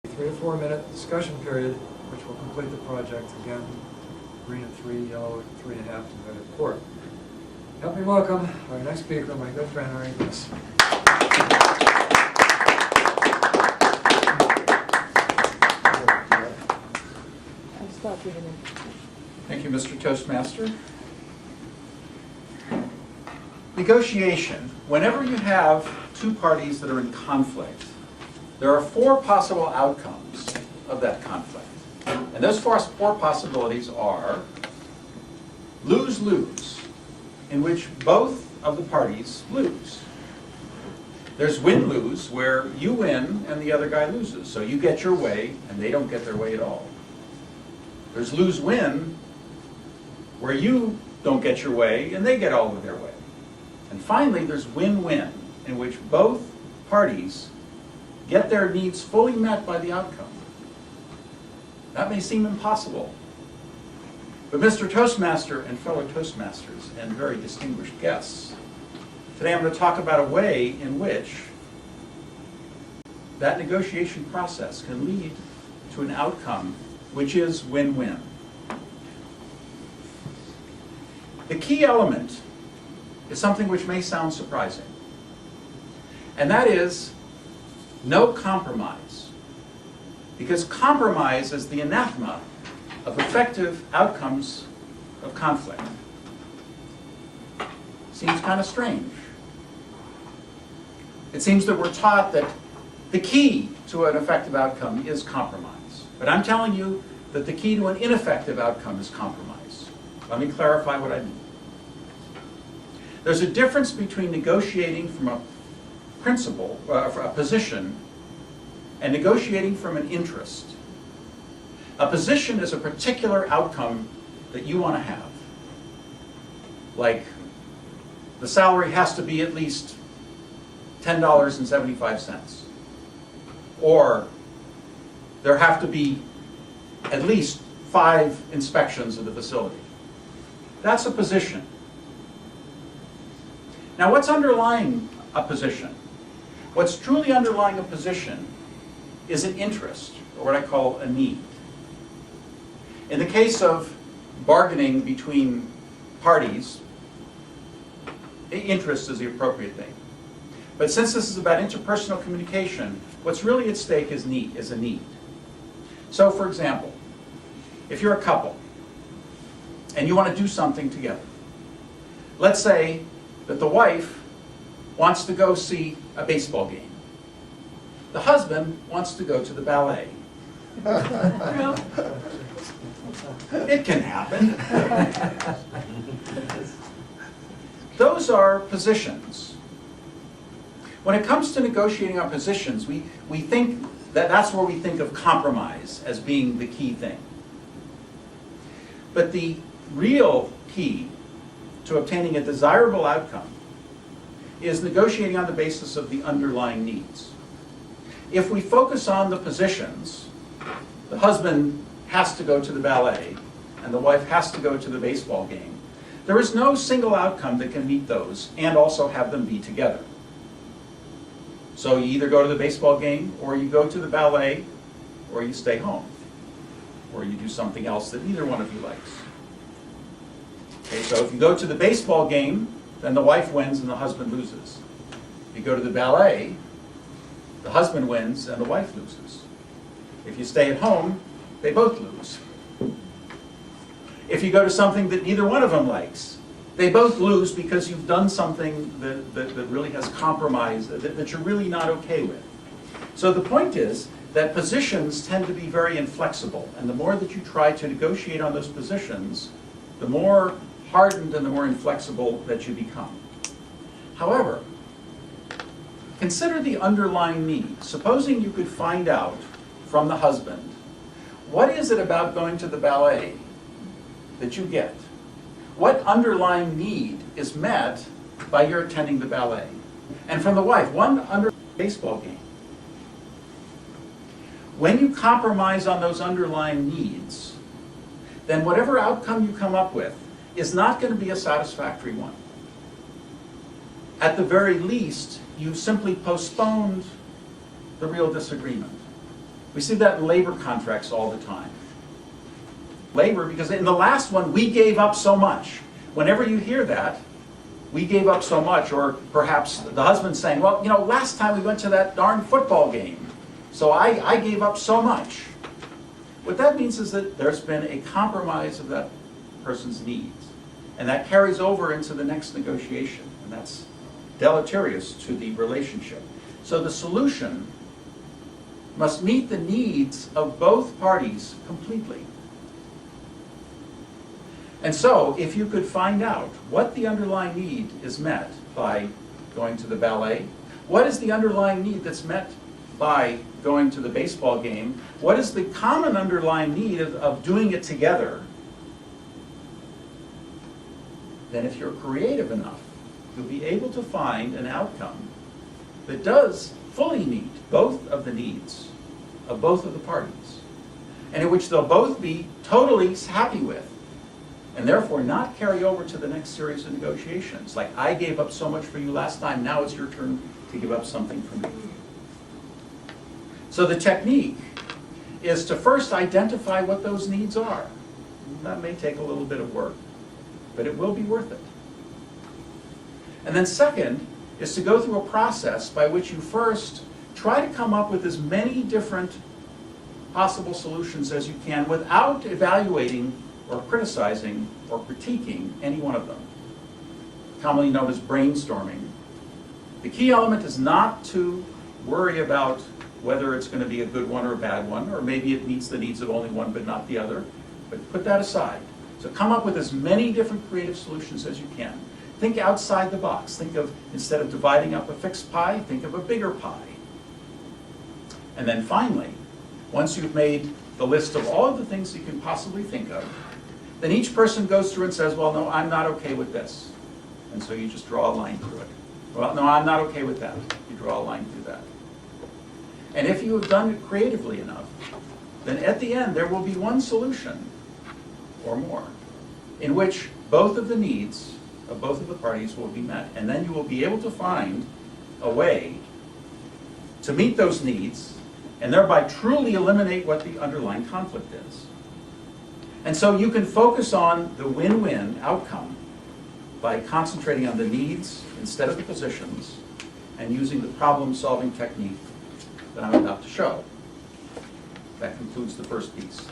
3 to 4 minute discussion period, which will complete the project. Again, green at 3, yellow at 3.5, and red at 4. Help me welcome our next speaker, my good friend Arnie. Thank you, Mr. Toastmaster. Negotiation. Whenever you have two parties that are in conflict, there are 4 possible outcomes of that conflict. And those 4 possibilities are lose-lose, in which both of the parties lose. There's win-lose, where you win and the other guy loses. So you get your way and they don't get their way at all. There's lose-win, where you don't get your way and they get all of their way. And finally, there's win-win, in which both parties get their needs fully met by the outcome. That may seem impossible, but Mr. Toastmaster and fellow Toastmasters and very distinguished guests, today I'm going to talk about a way in which that negotiation process can lead to an outcome which is win-win. The key element is something which may sound surprising, and that is no compromise. Because compromise is the anathema of effective outcomes of conflict. Seems kind of strange. It seems that we're taught that the key to an effective outcome is compromise. But I'm telling you that the key to an ineffective outcome is compromise. Let me clarify what I mean. There's a difference between negotiating from a principle, a position, and negotiating from an interest. A position is a particular outcome that you want to have. Like, the salary has to be at least $10.75. Or there have to be at least 5 inspections of the facility. That's a position. Now, what's underlying a position? What's truly underlying a position is an interest, or what I call a need. In the case of bargaining between parties, interest is the appropriate thing. But since this is about interpersonal communication, what's really at stake is a need. So, for example, if you're a couple and you want to do something together, let's say that the wife wants to go see a baseball game. The husband wants to go to the ballet. Well, it can happen. Those are positions. When it comes to negotiating our positions, we think that's where we think of compromise as being the key thing. But the real key to obtaining a desirable outcome is negotiating on the basis of the underlying needs. If we focus on the positions, the husband has to go to the ballet and the wife has to go to the baseball game, there is no single outcome that can meet those and also have them be together. So you either go to the baseball game, or you go to the ballet, or you stay home, or you do something else that neither one of you likes. Okay, so if you go to the baseball game, then the wife wins and the husband loses. If you go to the ballet, the husband wins and the wife loses. If you stay at home, they both lose. If you go to something that neither one of them likes, they both lose because you've done something that really has compromised, that you're really not okay with. So the point is that positions tend to be very inflexible, and the more that you try to negotiate on those positions, the more hardened and the more inflexible that you become. However, consider the underlying need. Supposing you could find out from the husband, what is it about going to the ballet that you get? What underlying need is met by your attending the ballet? And from the wife, one under baseball game. When you compromise on those underlying needs, then whatever outcome you come up with is not going to be a satisfactory one. At the very least, you simply postponed the real disagreement. We see that in labor contracts all the time. Labor, because in the last one, we gave up so much. Whenever you hear that, we gave up so much, or perhaps the husband saying, well, you know, last time we went to that darn football game, so I gave up so much. What that means is that there's been a compromise of that person's needs, and that carries over into the next negotiation, and that's deleterious to the relationship. So the solution must meet the needs of both parties completely. And so, if you could find out what the underlying need is met by going to the ballet, what is the underlying need that's met by going to the baseball game, what is the common underlying need of doing it together, then if you're creative enough, you'll be able to find an outcome that does fully meet both of the needs of both of the parties, and in which they'll both be totally happy with, and therefore not carry over to the next series of negotiations. Like, I gave up so much for you last time, now it's your turn to give up something for me. So the technique is to first identify what those needs are. That may take a little bit of work, but it will be worth it. And then second is to go through a process by which you first try to come up with as many different possible solutions as you can without evaluating or criticizing or critiquing any one of them, commonly known as brainstorming. The key element is not to worry about whether it's going to be a good one or a bad one, or maybe it meets the needs of only one but not the other, but put that aside. So come up with as many different creative solutions as you can. Think outside the box. Think of, instead of dividing up a fixed pie, think of a bigger pie. And then finally, once you've made the list of all of the things you can possibly think of, then each person goes through and says, well, no, I'm not okay with this. And so you just draw a line through it. Well, no, I'm not okay with that. You draw a line through that. And if you have done it creatively enough, then at the end there will be one solution, or more, in which both of the needs of both of the parties will be met. And then you will be able to find a way to meet those needs and thereby truly eliminate what the underlying conflict is. And so you can focus on the win-win outcome by concentrating on the needs instead of the positions and using the problem-solving technique that I'm about to show. That concludes the first piece.